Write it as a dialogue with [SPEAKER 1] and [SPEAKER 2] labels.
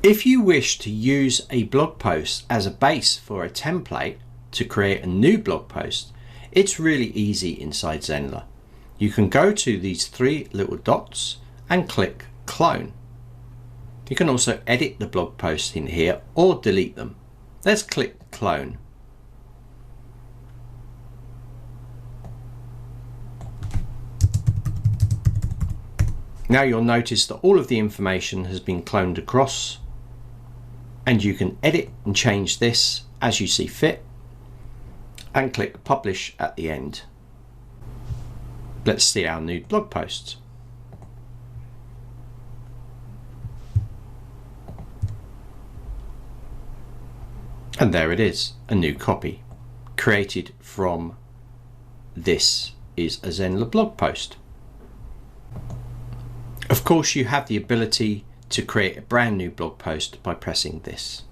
[SPEAKER 1] If you wish to use a blog post as a base for a template to create a new blog post, it's really easy inside Zenler. You can go to these three little dots and click clone. You can also edit the blog post in here or delete them. Let's click clone. Now you'll notice that all of the information has been cloned across, and you can edit and change this as you see fit and click publish at the end. Let's see our new blog post. And there it is, a new copy created from this is a Zenler blog post. Of course, you have the ability to create a brand new blog post by pressing this.